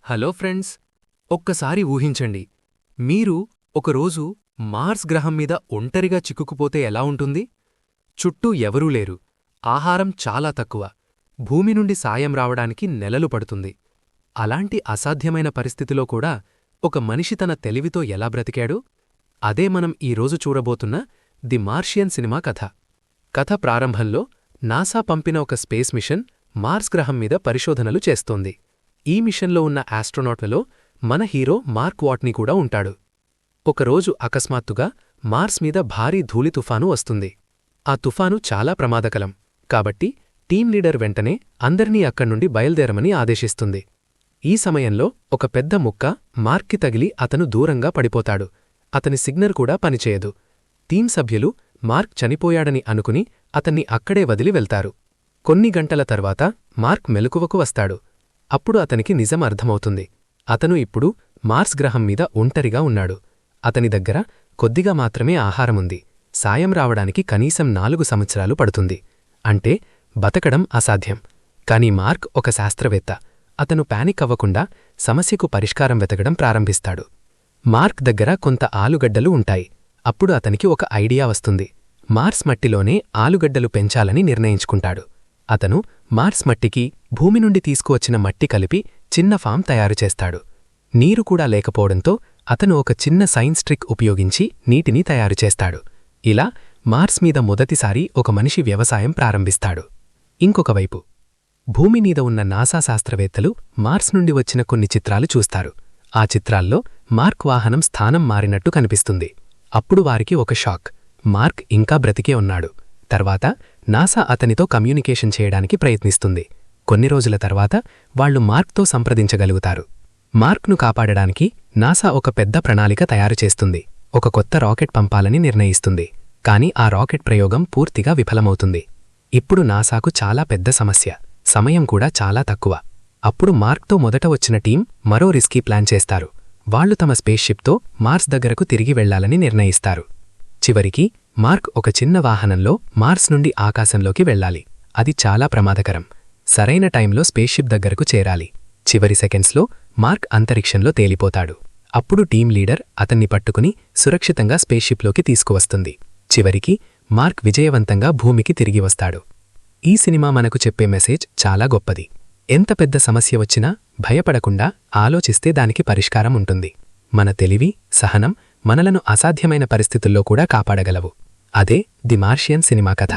Hello friends, ఒక్కసారి ఊహించండి, మీరు ఒకరోజు మార్స్ గ్రహం మీద ఒంటరిగా చిక్కుకుపోతే ఎలా ఉంటుంది? చుట్టూ ఎవరూ లేరు, ఆహారం చాలా తక్కువ, భూమి నుండి సాయం రావడానికి నెలలు పడుతుంది. అలాంటి అసాధ్యమైన పరిస్థితిలో కూడా ఒక మనిషి తన తెలివితో ఎలా బ్రతికాడు? అదే మనం ఈరోజు చూడబోతున్న ది మార్షియన్ సినిమా కథ. కథ ప్రారంభంలో నాసా పంపిన ఒక స్పేస్ మిషన్ మార్స్ గ్రహం మీద పరిశోధనలు చేస్తోంది. ఈ మిషన్లో ఉన్న ఆస్ట్రోనాట్లలో మన హీరో మార్క్ వాట్నీ కూడా ఉంటాడు. ఒకరోజు అకస్మాత్తుగా మార్స్ మీద భారీ ధూళి తుఫాను వస్తుంది. ఆ తుఫాను చాలా ప్రమాదకరం కాబట్టి టీం లీడర్ వెంటనే అందర్నీ అక్కడ్నుండి బయల్దేరమని ఆదేశిస్తుంది. ఈ సమయంలో ఒక పెద్ద ముక్క మార్క్కి తగిలి అతను దూరంగా పడిపోతాడు. అతని సిగ్నల్ కూడా పనిచేయదు. టీం సభ్యులు మార్క్ చనిపోయాడని అనుకుని అతన్ని అక్కడే వదిలి వెళ్తారు. కొన్ని గంటల తర్వాత మార్క్ మెలకువకు వస్తాడు. అప్పుడు అతనికి నిజం అర్థమవుతుంది. అతను ఇప్పుడు మార్స్ గ్రహం మీద ఒంటరిగా ఉన్నాడు. అతని దగ్గర కొద్దిగా మాత్రమే ఆహారముంది. సాయం రావడానికి కనీసం 4 సంవత్సరాలు పడుతుంది. అంటే బతకడం అసాధ్యం. కాని మార్క్ ఒక శాస్త్రవేత్త. అతను పానిక్ అవ్వకుండా సమస్యకు పరిష్కారం వెతకడం ప్రారంభిస్తాడు. మార్క్ దగ్గర కొంత ఆలుగడ్డలు ఉంటాయి. అప్పుడు అతనికి ఒక ఐడియా వస్తుంది. మార్స్ మట్టిలోనే ఆలుగడ్డలు పెంచాలని నిర్ణయించుకుంటాడు. అతను మార్స్ మట్టికి భూమి నుండి తీసుకువచ్చిన మట్టి కలిపి చిన్న ఫామ్ తయారుచేస్తాడు. నీరు కూడా లేకపోవడంతో అతను ఒక చిన్న సైన్స్ ట్రిక్ ఉపయోగించి నీటిని తయారుచేస్తాడు. ఇలా మార్స్ మీద మొదటిసారి ఒక మనిషి వ్యవసాయం ప్రారంభిస్తాడు. ఇంకొకవైపు భూమి మీద ఉన్న నాసా శాస్త్రవేత్తలు మార్స్ నుండి వచ్చిన కొన్ని చిత్రాలు చూస్తారు. ఆ చిత్రాల్లో మార్క్ వాహనం స్థానం మారినట్టు కనిపిస్తుంది. అప్పుడు వారికి ఒక షాక్. మార్క్ ఇంకా బ్రతికే ఉన్నాడు. తర్వాత నాసా అతనితో కమ్యూనికేషన్ చేయడానికి ప్రయత్నిస్తుంది. కొన్ని రోజుల తర్వాత వాళ్లు మార్క్తో సంప్రదించగలుగుతారు. మార్క్ను కాపాడడానికి నాసా ఒక పెద్ద ప్రణాళిక తయారుచేస్తుంది. ఒక కొత్త రాకెట్ పంపాలని నిర్ణయిస్తుంది. కాని ఆ రాకెట్ ప్రయోగం పూర్తిగా విఫలమవుతుంది. ఇప్పుడు నాసాకు చాలా పెద్ద సమస్య. సమయం కూడా చాలా తక్కువ. అప్పుడు మార్క్తో మొదట వచ్చిన టీం మరో రిస్కీ ప్లాన్ చేస్తారు. వాళ్లు తమ స్పేస్షిప్తో మార్స్ దగ్గరకు తిరిగి వెళ్లాలని నిర్ణయిస్తారు. చివరికి మార్క్ ఒక చిన్న వాహనంలో మార్స్ నుండి ఆకాశంలోకి వెళ్లాలి. అది చాలా ప్రమాదకరం. సరైన టైంలో స్పేస్షిప్ దగ్గరకు చేరాలి. చివరి సెకండ్స్లో మార్క్ అంతరిక్షంలో తేలిపోతాడు. అప్పుడు టీం లీడర్ అతన్ని పట్టుకుని సురక్షితంగా స్పేస్షిప్లోకి తీసుకువస్తుంది. చివరికి మార్క్ విజయవంతంగా భూమికి తిరిగి వస్తాడు. ఈ సినిమా మనకు చెప్పే మెసేజ్ చాలా గొప్పది. ఎంత పెద్ద సమస్య వచ్చినా భయపడకుండా ఆలోచిస్తే దానికి పరిష్కారం ఉంటుంది. మన తెలివి, సహనం మనలను అసాధ్యమైన పరిస్థితుల్లో కూడా కాపాడగలవు. అదే ది మార్షియన్ సినిమా కథ.